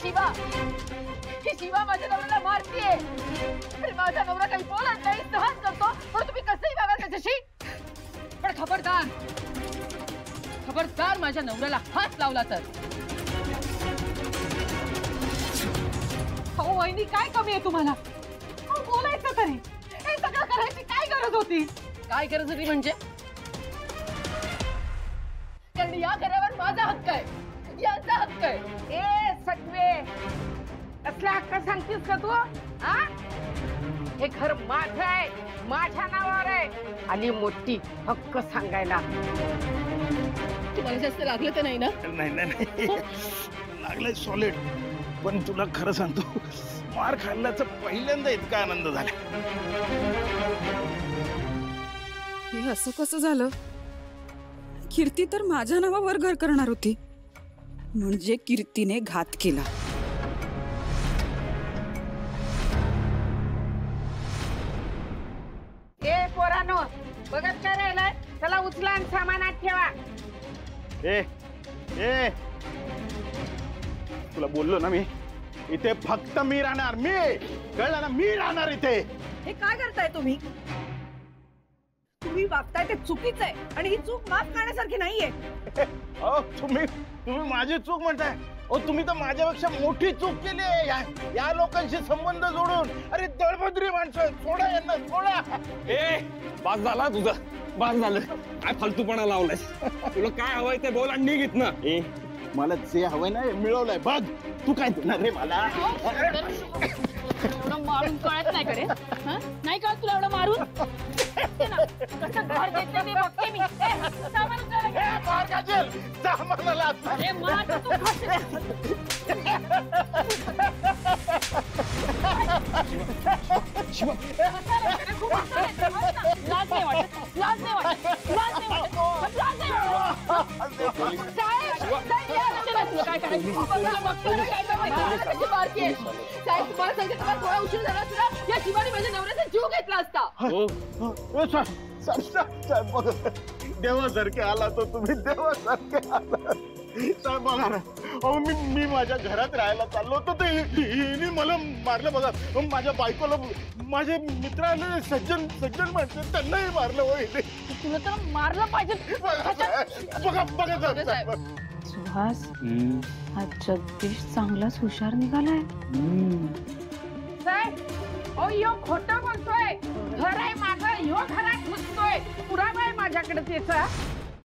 शिवा माझ्या नवऱ्याला मारतीये। अरे माझा नवरा काही बोलत नाही, सहन करतो, पण तुम्ही कसंही वागा त्याच्याशी। पण खबरदार माझ्या नवऱ्याला हात लावला तर। हो वहिनी, काय कमी आहे तुम्हाला? बोलायचं तरी, हे सगळं करायची काय गरज होती? काय गरज होती म्हणजे? कारण या घरावर माझा हक्क आहे, यांचा हक्क आहे। ए सगळे असला हक्क सांगतीस का तू? हे घर माझं आहे, माझ्या नावावर आहे आणि मोठी हक्क सांगायला। तुम्हाला जास्त लागलं तर नाही ना? नाही लागलंय सॉलिड, पण तुला खरं सांगतो, मार खाल्ल्याचा पहिल्यांदा इतका आनंद झाला। हे असं कसं झालं? कीर्ती तर माझ्या नावावर घर करणार होती, म्हणजे कीर्तीने घात केला। ए पोरानो, बघत काय राहिलाय? चला उचला आणि सामानात ठेवा। ए तुला बोललो ना मी, इथे फक्त मी राहणार, मी कळलं ना, मी राहणार इथे। हे काय करताय तुम्ही? तुम्ही वागताय ते चुकीचं आहे आणि ही चूक माफ करण्यासारखी नाहीये। तुम्ही माझी चूक म्हणताय? तुम्ही तर माझ्यापेक्षा मोठी चूक केली आहे या लोकांशी संबंध जोडून। अरे दळभद्री माणसं, सोडा यांना, सोडा। बास झाला तुझं, बास झालं। काय फालतूपणा लावलाय? तुला काय हवंय ते बोल आणि निघ इथनं। मला जे हवंय ना मिळवलंय, बघ तू काय देणार रे मला? एवढं मारून कळत नाही करे? नाही कळत तुला एवढं मारून? कसं घर घेतलं ते बघते मी। सामान उचलायला घे। मार खाशील, सामानाला आता। अरे मार तू शिवा, लाज नाही वाटत, लाज नाही वाटत, लाज नाही वाटत, लाज नाही वाटत। काय करायचं? साहेब तुम्हाला सांगते, तुम्हाला थोडा उशीर झाला तुला या शिवाने माझ्या नवऱ्याचा जीव घेतला असता। देवासारखे आला तो तुम्ही, देवासारखे आला साहेब। बघा ना, मी माझ्या घरात राहायला चाललो होतो, तर हिने मला मारलं। बघा, माझ्या बायकोला, माझे मित्र आले, सज्जन माणसं, त्यांनाही मारलं। हो तुला तर मारलं पाहिजे। बघा सुहास, हा जगदीश चांगलाच हुशार निघालाय। साहेब, यो खोटं बोलतोय। घर आहे माझं, यो घरात घुसतोय, पुरावा आहे माझ्याकडे त्याचा।